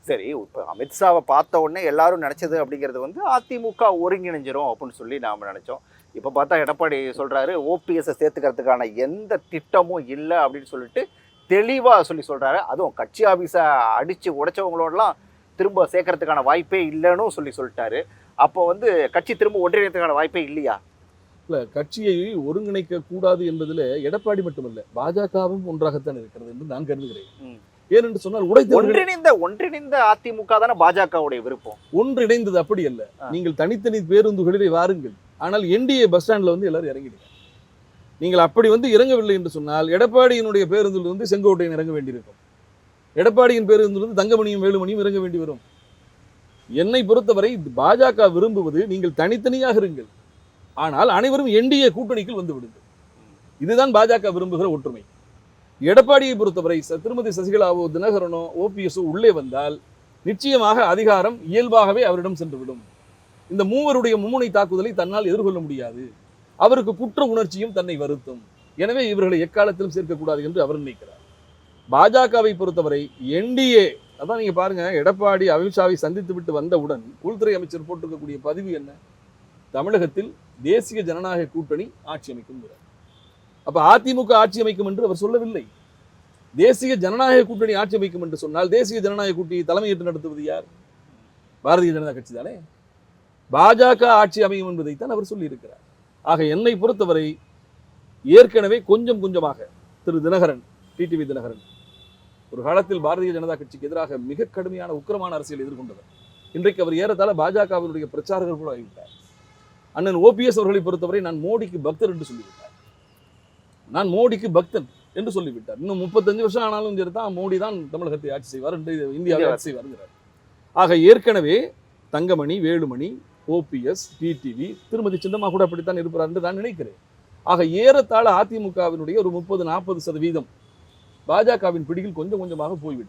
சரி, இப்போ அமித்ஷாவை பார்த்த உடனே எல்லாரும் நினைச்சது அப்படிங்கிறது வந்து அதிமுக ஒருங்கிணைஞ்சிரும் அப்படின்னு சொல்லி நாம நினைச்சோம். இப்போ பார்த்தா எடப்பாடி சொல்றாரு ஓபிஎஸ்ஸை சேர்த்துக்கிறதுக்கான எந்த திட்டமும் இல்லை அப்படின்னு சொல்லிட்டு தெளிவா சொல்றாரு. அதுவும் கட்சி ஆபீஸை அடிச்சு உடைச்சவங்களோடலாம் திரும்ப சேர்க்கறதுக்கான வாய்ப்பே இல்லைன்னு சொல்லிட்டாரு. அப்போ வந்து கட்சி திரும்ப ஒன்றிணையத்துக்கான வாய்ப்பே இல்லையா? இல்ல, கட்சியை ஒருங்கிணைக்க கூடாது என்பதில் எடப்பாடி மட்டுமல்ல, பாஜகவும் ஒன்றாகத்தான் இருக்கிறது என்று நான் கருதுகிறேன். ஏனென்று சொன்னால் ஒன்றிணைந்த அதிமுக தானே பாஜகவுடைய விருப்பம். ஒன்றிணைந்தது அப்படி அல்ல. நீங்கள் தனித்தனி பேருந்துகளிலே வாருங்கள், ஆனால் என்டிஏ பஸ் ஸ்டாண்ட்ல வந்து எல்லாரும் இறங்கிடுங்க. நீங்கள் அப்படி வந்து இறங்கவில்லை என்று சொன்னால் எடப்பாடியினுடைய பேருந்தில் வந்து செங்கோட்டையன் இறங்க வேண்டியிருக்கும், எடப்பாடியின் பேருந்திலிருந்து தங்கமணியும் வேலுமணியும் இறங்க வேண்டி வரும். என்னை பொறுத்தவரை பாஜக விரும்புவது நீங்கள் தனித்தனியாக இருங்கள், ஆனால் அனைவரும் என்டிஏ கூட்டணிக்குள் வந்து விடுங்கள். இதுதான் பாஜக விரும்புகிற ஒற்றுமை. எடப்பாடியை பொறுத்தவரை திருமதி சசிகலாவோ தினகரனோ ஓபிஎஸ்ஓ உள்ளே வந்தால் நிச்சயமாக அதிகாரம் இயல்பாகவே அவரிடம் சென்றுவிடும். இந்த மூவருடைய மும்முனை தாக்குதலை தன்னால் எதிர்கொள்ள முடியாது. அவருக்கு குற்ற உணர்ச்சியும் தன்னை வருத்தும். எனவே இவர்களை எக்காலத்திலும் சேர்க்கக்கூடாது என்று அவர் நினைக்கிறார். பாஜகவை பொறுத்தவரை என்டிஏ, அதான் நீங்க பாருங்க, எடப்பாடி அமித்ஷாவை சந்தித்து விட்டு வந்தவுடன் உள்துறை அமைச்சர் போட்டிருக்கக்கூடிய பதிவு என்ன? தமிழகத்தில் தேசிய ஜனநாயக கூட்டணி ஆட்சி அமைக்கும். அப்ப அதிமுக ஆட்சி அமைக்கும் என்று அவர் சொல்லவில்லை. தேசிய ஜனநாயக கூட்டணி ஆட்சி அமைக்கும் என்று சொன்னால் தேசிய ஜனநாயக கூட்டணி தலைமையேற்று நடத்துவது யார்? பாரதிய ஜனதா கட்சி தானே. பாஜக ஆட்சி அமையும் என்பதைத்தான் அவர் சொல்லி இருக்கிறார். ஆக என்னை பொறுத்தவரை ஏற்கனவே கொஞ்சம் கொஞ்சமாக திரு தினகரன், டிடிவி தினகரன் ஒரு காலத்தில் பாரதிய ஜனதா கட்சிக்கு எதிராக மிக கடுமையான உக்கிரமான அரசியல் எதிர்கொண்டவர். இன்றைக்கு அவர் ஏறத்தாழ பாஜகவினுடைய பிரச்சாரகர் கூட ஆகிவிட்டார். அண்ணன் ஓபிஎஸ் அவர்களை பொறுத்தவரை நான் மோடிக்கு பக்தர் என்று சொல்லிவிட்டார். நான் மோடிக்கு பக்தன் என்று சொல்லிவிட்டார். இன்னும் 35 வருஷம் ஆனாலும் சரி தான் மோடி தான் தமிழகத்தை ஆட்சி செய்வார் என்று இந்தியாவை ஆட்சி செய்வார். ஆக ஏற்கனவே தங்கமணி, வேலுமணி, ஓபிஎஸ், டிடிவி, திருமதி சின்னம்மா கூட அப்படித்தான் இருப்பார் என்று நான் நினைக்கிறேன். ஆக ஏறத்தாழ அதிமுகவினுடைய ஒரு 30-40% பாஜகவின் பிடியில் கொஞ்சம் கொஞ்சமாக போய்விட்டது.